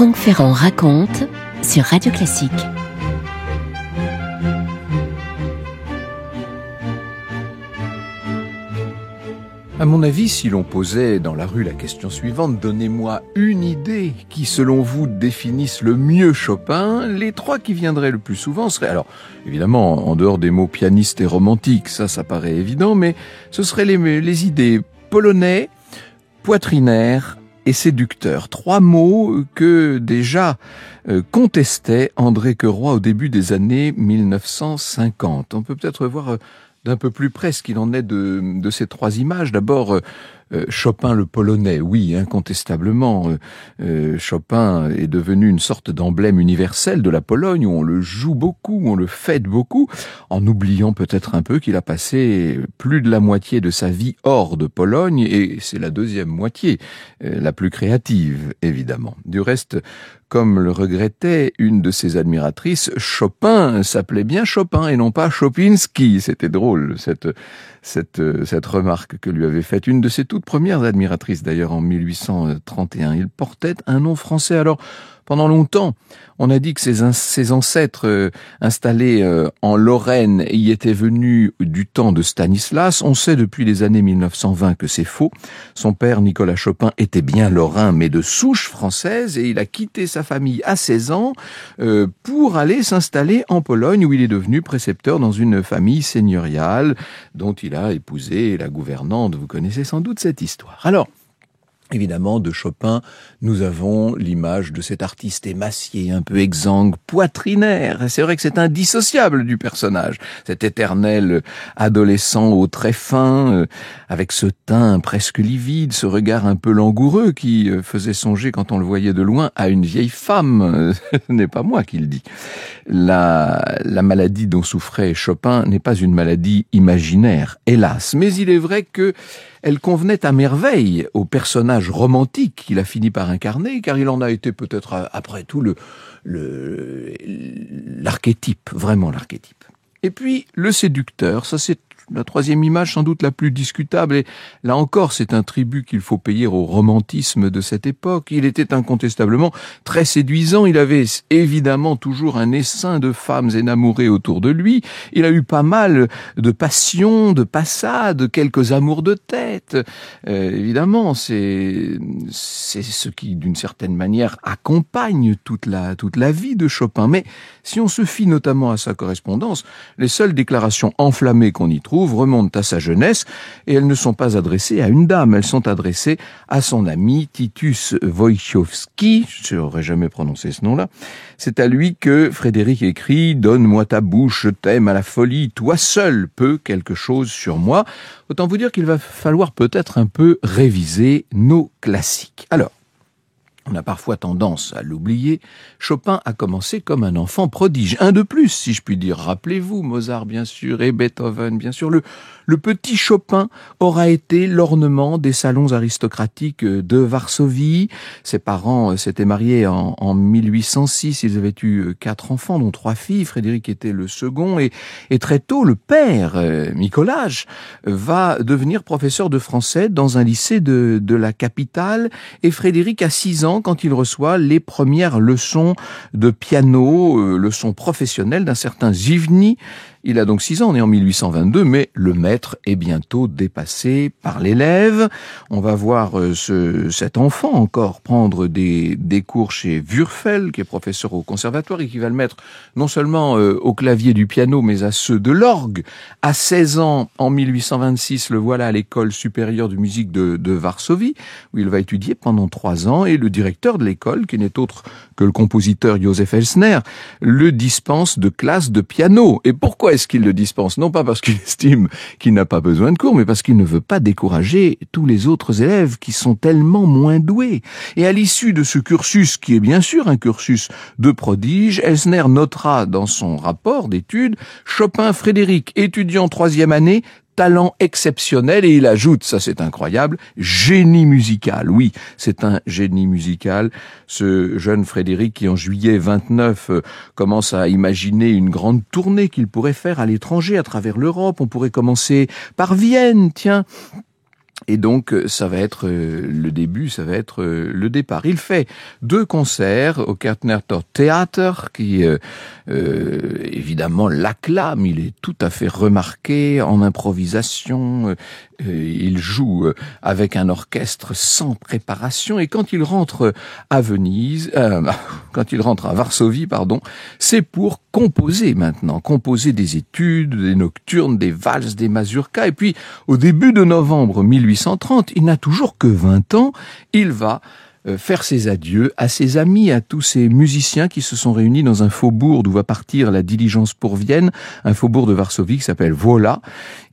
Franck Ferrand raconte sur Radio Classique. À mon avis, si l'on posait dans la rue la question suivante, donnez-moi une idée qui, selon vous, définisse le mieux Chopin, les trois qui viendraient le plus souvent seraient, alors, évidemment, en dehors des mots pianiste et romantique, ça paraît évident, mais ce seraient les idées polonais, poitrinaire et séducteur. Trois mots que déjà contestait André Queroy au début des années 1950. On peut peut-être voir d'un peu plus près ce qu'il en est de ces trois images. D'abord, Chopin le polonais, oui, incontestablement. Chopin est devenu une sorte d'emblème universel de la Pologne, où on le joue beaucoup, où on le fête beaucoup, en oubliant peut-être un peu qu'il a passé plus de la moitié de sa vie hors de Pologne, et c'est la deuxième moitié, la plus créative, évidemment. Du reste, comme le regrettait une de ses admiratrices, Chopin s'appelait bien Chopin et non pas Chopinski. C'était drôle, cette remarque que lui avait faite une de ses toutes premières admiratrices, d'ailleurs en 1831. Il portait un nom français. Alors, pendant longtemps, on a dit que ses ancêtres installés en Lorraine y étaient venus du temps de Stanislas. On sait depuis les années 1920 que c'est faux. Son père, Nicolas Chopin, était bien lorrain, mais de souche française, et il a quitté sa famille à 16 ans pour aller s'installer en Pologne, où il est devenu précepteur dans une famille seigneuriale dont il a épousé la gouvernante. Vous connaissez sans doute cette histoire. Alors, évidemment, de Chopin, nous avons l'image de cet artiste émacié, un peu exsangue, poitrinaire. C'est vrai que c'est indissociable du personnage. Cet éternel adolescent aux traits fins, avec ce teint presque livide, ce regard un peu langoureux qui faisait songer, quand on le voyait de loin, à une vieille femme. Ce n'est pas moi qui le dis. La maladie dont souffrait Chopin n'est pas une maladie imaginaire, hélas. Mais il est vrai que elle convenait à merveille au personnage romantique qu'il a fini par incarner, car il en a été peut-être après tout l'archétype, vraiment l'archétype. Et puis le séducteur, ça c'est la troisième image, sans doute la plus discutable, et là encore c'est un tribut qu'il faut payer au romantisme de cette époque. Il était incontestablement très séduisant, il avait évidemment toujours un essaim de femmes énamourées autour de lui, il a eu pas mal de passions, de passades, quelques amours de tête. Évidemment, c'est ce qui d'une certaine manière accompagne toute la vie de Chopin. Mais si on se fie notamment à sa correspondance, les seules déclarations enflammées qu'on y trouve remontent à sa jeunesse, et elles ne sont pas adressées à une dame, elles sont adressées à son ami Titus Wojciechowski, je n'aurais jamais prononcé ce nom-là. C'est à lui que Frédéric écrit « Donne-moi ta bouche, je t'aime à la folie, toi seul peux quelque chose sur moi ». Autant vous dire qu'il va falloir peut-être un peu réviser nos classiques. Alors, on a parfois tendance à l'oublier, Chopin a commencé comme un enfant prodige. Un de plus, si je puis dire. Rappelez-vous, Mozart, bien sûr, et Beethoven, bien sûr. Le petit Chopin aura été l'ornement des salons aristocratiques de Varsovie. Ses parents s'étaient mariés en 1806. Ils avaient eu 4 enfants, dont 3 filles. Frédéric était le second. Et très tôt, le père, Mikolaj, va devenir professeur de français dans un lycée de la capitale. Et Frédéric a 6 ans quand il reçoit les premières leçons de piano, leçons professionnelles d'un certain Zivny. Il a donc 6 ans, on est en 1822, mais le maître est bientôt dépassé par l'élève. On va voir cet enfant encore prendre des cours chez Würfel, qui est professeur au conservatoire, et qui va le mettre non seulement au clavier du piano, mais à ceux de l'orgue. À 16 ans, en 1826, le voilà à l'école supérieure de musique de Varsovie, où il va étudier pendant 3 ans, et le directeur de l'école, qui n'est autre que le compositeur Joseph Elsner, le dispense de classes de piano. Et pourquoi est-ce qu'il le dispense? Non pas parce qu'il estime qu'il n'a pas besoin de cours, mais parce qu'il ne veut pas décourager tous les autres élèves qui sont tellement moins doués. Et à l'issue de ce cursus, qui est bien sûr un cursus de prodige, Elsner notera dans son rapport d'études Chopin Frédéric, étudiant 3e année, talent exceptionnel, et il ajoute, ça c'est incroyable, génie musical. Oui, c'est un génie musical. Ce jeune Frédéric qui en juillet 29 commence à imaginer une grande tournée qu'il pourrait faire à l'étranger, à travers l'Europe. On pourrait commencer par Vienne, tiens. Et donc, ça va être le début, ça va être le départ. Il fait 2 concerts au Kärntner Theater, qui évidemment l'acclame. Il est tout à fait remarqué en improvisation. Il joue avec un orchestre sans préparation. Et quand il rentre à quand il rentre à Varsovie, c'est pour composer maintenant. Composer des études, des nocturnes, des valses, des mazurkas. Et puis, au début de novembre 1830, il n'a toujours que 20 ans, il va faire ses adieux à ses amis, à tous ces musiciens qui se sont réunis dans un faubourg d'où va partir la diligence pour Vienne, un faubourg de Varsovie qui s'appelle Wola.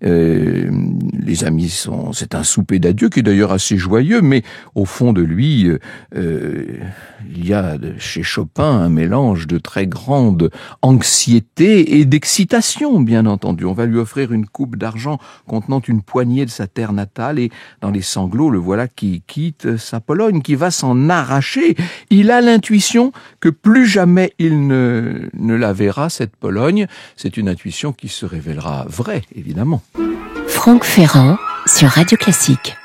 Les amis c'est un souper d'adieu qui est d'ailleurs assez joyeux, mais au fond de lui, il y a chez Chopin un mélange de très grande anxiété et d'excitation, bien entendu. On va lui offrir une coupe d'argent contenant une poignée de sa terre natale et dans les sanglots, le voilà qui quitte sa Pologne, qui va s'en arracher. Il a l'intuition que plus jamais il ne la verra, cette Pologne. C'est une intuition qui se révélera vraie, évidemment. Franck Ferrand sur Radio Classique.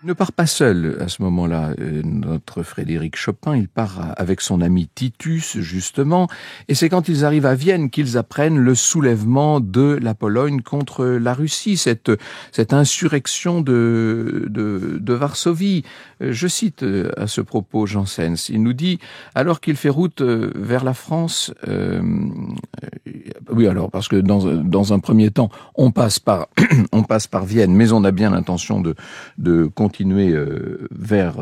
Il ne part pas seul à ce moment-là, notre Frédéric Chopin, il part avec son ami Titus, justement, et c'est quand ils arrivent à Vienne qu'ils apprennent le soulèvement de la Pologne contre la Russie, cette insurrection de Varsovie. Je cite à ce propos Janssens, il nous dit, alors qu'il fait route vers la France, oui alors parce que dans un premier temps, on passe par Vienne, mais on a bien l'intention de continuer vers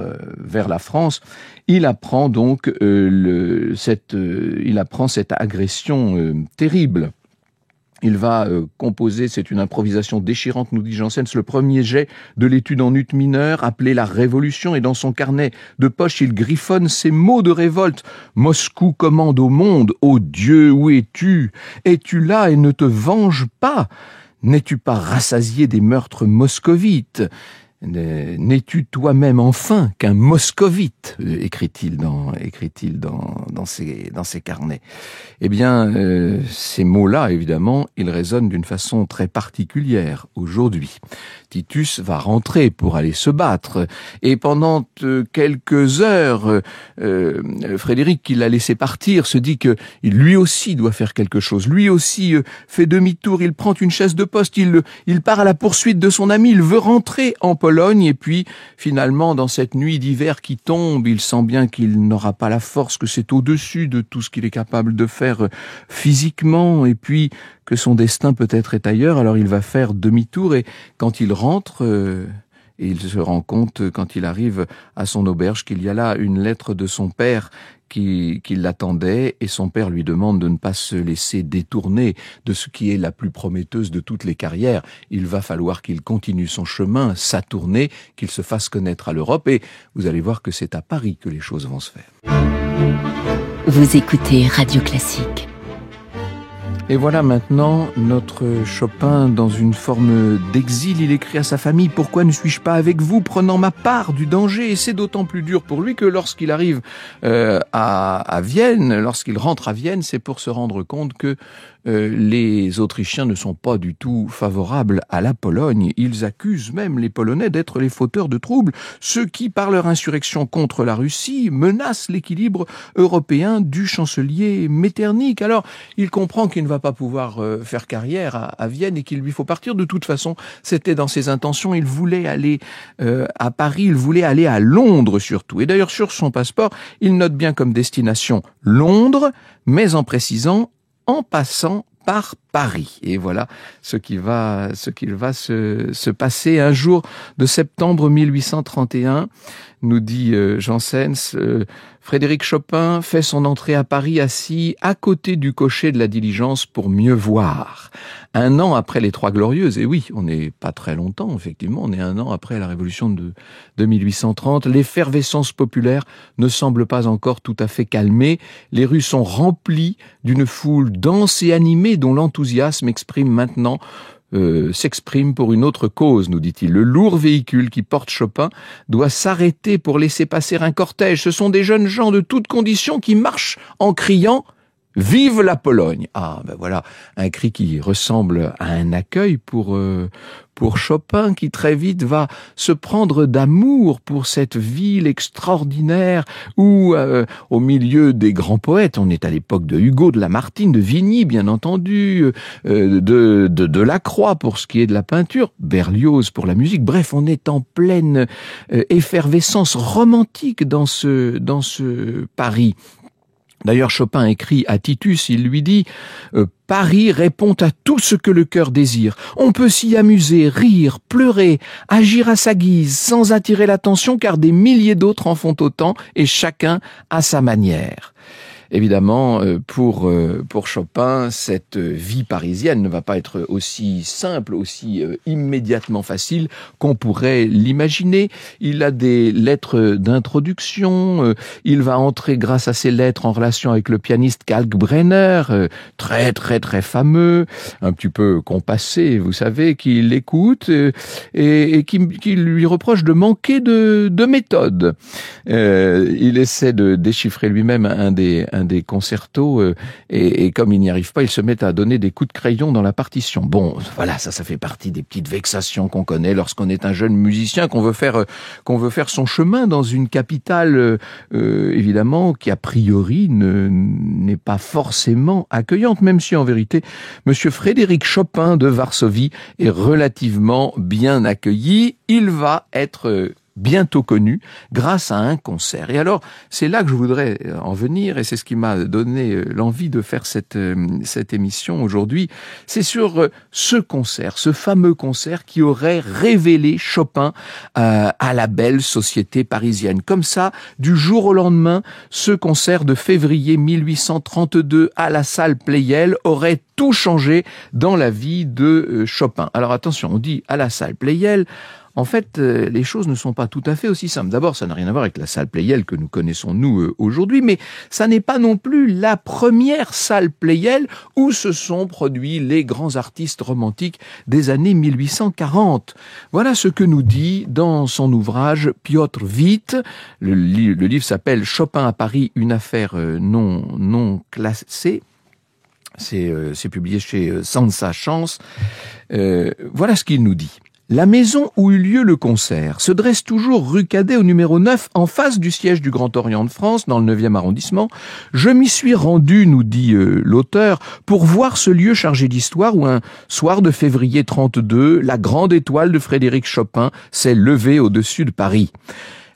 la France. Il apprend donc cette agression terrible. Il va composer, c'est une improvisation déchirante, nous dit Janssens, le premier jet de l'étude en ut mineur, appelé la Révolution, et dans son carnet de poche, il griffonne ces mots de révolte. Moscou commande au monde, ô Dieu, où es-tu? Es-tu là et ne te venge pas? N'es-tu pas rassasié des meurtres moscovites? N'es-tu toi-même enfin qu'un moscovite, écrit-il dans ses carnets. Eh bien, ces mots-là, évidemment, ils résonnent d'une façon très particulière aujourd'hui. Titus va rentrer pour aller se battre, et pendant quelques heures, Frédéric, qui l'a laissé partir, se dit que lui aussi doit faire quelque chose. Lui aussi fait demi-tour, il prend une chaise de poste, il part à la poursuite de son ami, il veut rentrer en Pologne, et puis finalement dans cette nuit d'hiver qui tombe, il sent bien qu'il n'aura pas la force, que c'est au-dessus de tout ce qu'il est capable de faire physiquement, et puis que son destin peut-être est ailleurs, alors il va faire demi-tour, et quand il rentre, il se rend compte, quand il arrive à son auberge, qu'il y a là une lettre de son père qui l'attendait, et son père lui demande de ne pas se laisser détourner de ce qui est la plus prometteuse de toutes les carrières. Il va falloir qu'il continue son chemin, sa tournée, qu'il se fasse connaître à l'Europe, et vous allez voir que c'est à Paris que les choses vont se faire. Vous écoutez Radio Classique. Et voilà maintenant notre Chopin dans une forme d'exil. Il écrit à sa famille: pourquoi ne suis-je pas avec vous, prenant ma part du danger? Et c'est d'autant plus dur pour lui que lorsqu'il arrive à Vienne, lorsqu'il rentre à Vienne, c'est pour se rendre compte que les Autrichiens ne sont pas du tout favorables à la Pologne. Ils accusent même les Polonais d'être les fauteurs de troubles, ceux qui, par leur insurrection contre la Russie, menacent l'équilibre européen du chancelier Metternich. Alors, il comprend qu'il ne va pas pouvoir faire carrière à Vienne et qu'il lui faut partir. De toute façon, c'était dans ses intentions. Il voulait aller à Paris, il voulait aller à Londres surtout. Et d'ailleurs, sur son passeport, il note bien comme destination Londres, mais en précisant en passant par Paris. Et voilà ce qu'il va se passer un jour de septembre 1831, nous dit Janssens. Frédéric Chopin fait son entrée à Paris assis à côté du cocher de la diligence pour mieux voir. 1 an après les Trois Glorieuses, et oui, on n'est pas très longtemps, effectivement, on est 1 an après la Révolution de 1830, l'effervescence populaire ne semble pas encore tout à fait calmée, les rues sont remplies d'une foule dense et animée dont l'enthousiasme s'exprime pour une autre cause, nous dit-il. Le lourd véhicule qui porte Chopin doit s'arrêter pour laisser passer un cortège. Ce sont des jeunes gens de toutes conditions qui marchent en criant « Vive la Pologne! Ah, ben voilà, un cri qui ressemble à un accueil pour Chopin, qui très vite va se prendre d'amour pour cette ville extraordinaire où, au milieu des grands poètes, on est à l'époque de Hugo, de Lamartine, de Vigny, bien entendu, de Delacroix pour ce qui est de la peinture, Berlioz pour la musique. Bref, on est en pleine effervescence romantique dans ce Paris. D'ailleurs, Chopin écrit à Titus, il lui dit « Paris répond à tout ce que le cœur désire. On peut s'y amuser, rire, pleurer, agir à sa guise, sans attirer l'attention, car des milliers d'autres en font autant, et chacun à sa manière. » Évidemment, pour Chopin, cette vie parisienne ne va pas être aussi simple, aussi immédiatement facile qu'on pourrait l'imaginer. Il a des lettres d'introduction, il va entrer grâce à ces lettres en relation avec le pianiste Kalkbrenner, très très très fameux, un petit peu compassé, vous savez, qui l'écoute et qui lui reproche de manquer de méthode. Il essaie de déchiffrer lui-même un des concertos et comme il n'y arrive pas, il se met à donner des coups de crayon dans la partition. Bon, voilà, ça fait partie des petites vexations qu'on connaît lorsqu'on est un jeune musicien, qu'on veut faire son chemin dans une capitale évidemment qui a priori n'est pas forcément accueillante, même si en vérité Monsieur Frédéric Chopin de Varsovie est relativement bien accueilli. Il va être bientôt connu grâce à un concert. Et alors, c'est là que je voudrais en venir, et c'est ce qui m'a donné l'envie de faire cette émission aujourd'hui. C'est sur ce concert, ce fameux concert qui aurait révélé Chopin à la belle société parisienne. Comme ça, du jour au lendemain, ce concert de février 1832 à la salle Pleyel aurait tout changé dans la vie de Chopin. Alors attention, on dit à la salle Pleyel. En fait, les choses ne sont pas tout à fait aussi simples. D'abord, ça n'a rien à voir avec la salle Pleyel que nous connaissons, nous, aujourd'hui, mais ça n'est pas non plus la première salle Pleyel où se sont produits les grands artistes romantiques des années 1840. Voilà ce que nous dit dans son ouvrage Piotr Witt. Le livre s'appelle « Chopin à Paris, une affaire non classée ». C'est publié chez Sansa Chance. Voilà ce qu'il nous dit. La maison où eut lieu le concert se dresse toujours rue Cadet au numéro 9, en face du siège du Grand Orient de France, dans le 9e arrondissement. Je m'y suis rendu, nous dit l'auteur, pour voir ce lieu chargé d'histoire où un soir de février 32, la grande étoile de Frédéric Chopin s'est levée au-dessus de Paris.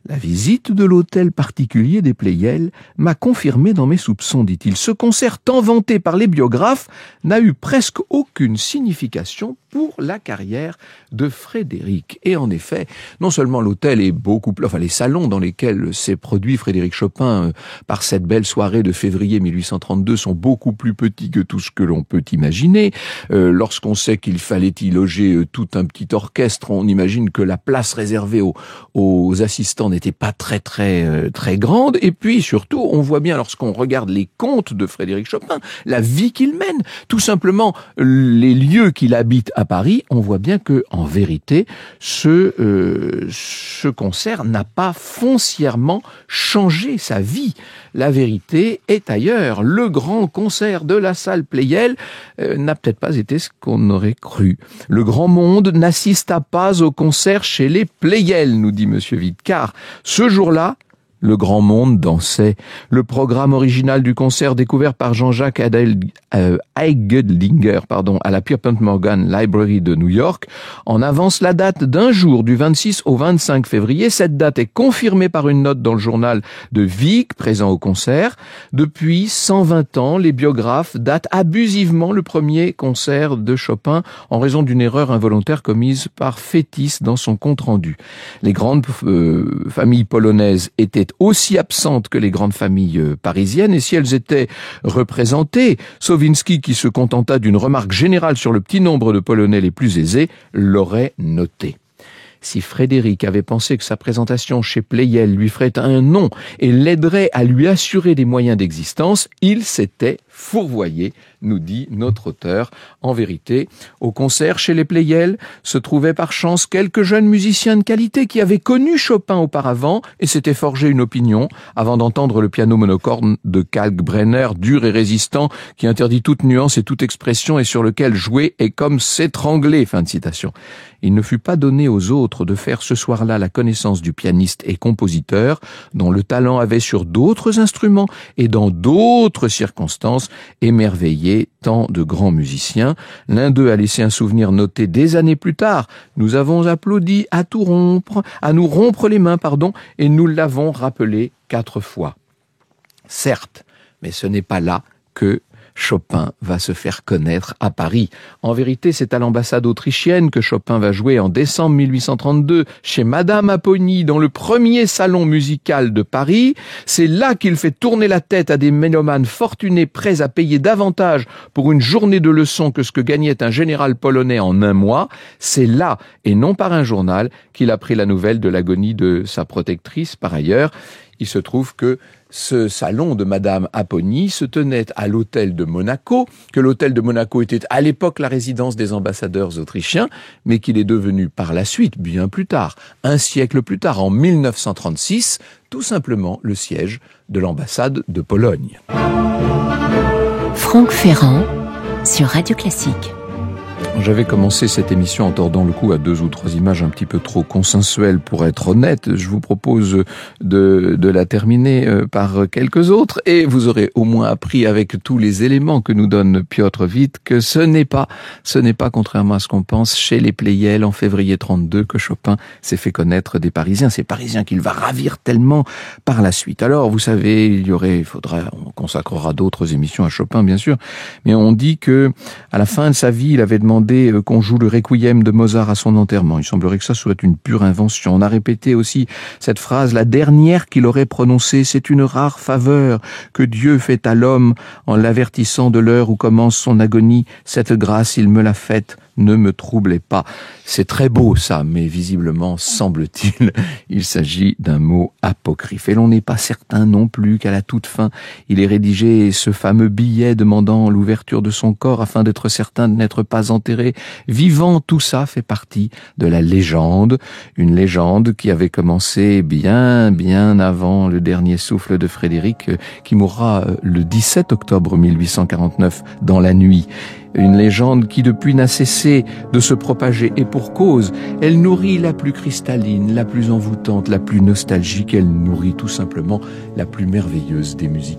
La visite de l'hôtel particulier des Pleyel m'a confirmé dans mes soupçons, dit-il. Ce concert tant vanté par les biographes n'a eu presque aucune signification pour la carrière de Frédéric. Et en effet, non seulement l'hôtel est les salons dans lesquels s'est produit Frédéric Chopin par cette belle soirée de février 1832 sont beaucoup plus petits que tout ce que l'on peut imaginer. Lorsqu'on sait qu'il fallait y loger tout un petit orchestre, on imagine que la place réservée aux assistants n'était pas très grande. Et puis surtout, on voit bien lorsqu'on regarde les contes de Frédéric Chopin, la vie qu'il mène, tout simplement les lieux qu'il habite à Paris, on voit bien que en vérité, ce concert n'a pas foncièrement changé sa vie. La vérité est ailleurs. Le grand concert de la salle Pleyel n'a peut-être pas été ce qu'on aurait cru. Le grand monde n'assista pas au concert chez les Pleyel, nous dit Monsieur Witt, car ce jour-là, le grand monde dansait. Le programme original du concert découvert par Jean-Jacques Heigedinger, à la Pierpont Morgan Library de New York, en avance la date d'un jour, du 26 au 25 février. Cette date est confirmée par une note dans le journal de Wieck, présent au concert. Depuis 120 ans, les biographes datent abusivement le premier concert de Chopin en raison d'une erreur involontaire commise par Fétis dans son compte-rendu. Les grandes familles polonaises étaient aussi absentes que les grandes familles parisiennes, et si elles étaient représentées, Sowinski, qui se contenta d'une remarque générale sur le petit nombre de Polonais les plus aisés, l'aurait noté. Si Frédéric avait pensé que sa présentation chez Pleyel lui ferait un nom et l'aiderait à lui assurer des moyens d'existence, il s'était fourvoyé nous dit notre auteur. En vérité, au concert chez les Pleyel se trouvaient par chance quelques jeunes musiciens de qualité qui avaient connu Chopin auparavant et s'étaient forgé une opinion avant d'entendre le piano monocorde de Kalkbrenner, dur et résistant, qui interdit toute nuance et toute expression et sur lequel jouer est comme s'étrangler. Fin de citation. Il ne fut pas donné aux autres de faire ce soir-là la connaissance du pianiste et compositeur, dont le talent avait sur d'autres instruments et dans d'autres circonstances émerveillé tant de grands musiciens. L'un d'eux a laissé un souvenir noté des années plus tard. Nous avons applaudi à nous rompre les mains, et nous l'avons rappelé 4 fois. Certes, mais ce n'est pas là que Chopin va se faire connaître à Paris. En vérité, c'est à l'ambassade autrichienne que Chopin va jouer en décembre 1832 chez Madame Apponyi dans le premier salon musical de Paris. C'est là qu'il fait tourner la tête à des mélomanes fortunés prêts à payer davantage pour une journée de leçons que ce que gagnait un général polonais en un mois. C'est là, et non par un journal, qu'il a pris la nouvelle de l'agonie de sa protectrice. Par ailleurs, il se trouve que ce salon de Madame Apponyi se tenait à l'hôtel de Monaco, que l'hôtel de Monaco était à l'époque la résidence des ambassadeurs autrichiens, mais qu'il est devenu par la suite, bien plus tard, un siècle plus tard, en 1936, tout simplement le siège de l'ambassade de Pologne. Franck Ferrand sur Radio Classique. J'avais commencé cette émission en tordant le cou à 2 ou 3 images un petit peu trop consensuelles pour être honnête. Je vous propose de la terminer par quelques autres et vous aurez au moins appris avec tous les éléments que nous donne Piotr Witt que ce n'est pas, contrairement à ce qu'on pense, chez les Pleyel en février 32 que Chopin s'est fait connaître des Parisiens. Ces Parisiens qu'il va ravir tellement par la suite. Alors, vous savez, on consacrera d'autres émissions à Chopin, bien sûr, mais on dit que à la fin de sa vie, il avait demandé qu'on joue le Requiem de Mozart à son enterrement. Il semblerait que ça soit une pure invention. On a répété aussi cette phrase, la dernière qu'il aurait prononcée, c'est une rare faveur que Dieu fait à l'homme en l'avertissant de l'heure où commence son agonie. Cette grâce, il me l'a faite, ne me troublez pas. C'est très beau ça, mais visiblement, semble-t-il, il s'agit d'un mot apocryphe. Et l'on n'est pas certain non plus qu'à la toute fin, il ait rédigé ce fameux billet demandant l'ouverture de son corps afin d'être certain de n'être pas enterré vivant. Tout ça fait partie de la légende, une légende qui avait commencé bien avant le dernier souffle de Frédéric, qui mourra le 17 octobre 1849 dans la nuit. Une légende qui depuis n'a cessé de se propager et pour cause, elle nourrit la plus cristalline, la plus envoûtante, la plus nostalgique, elle nourrit tout simplement la plus merveilleuse des musiques.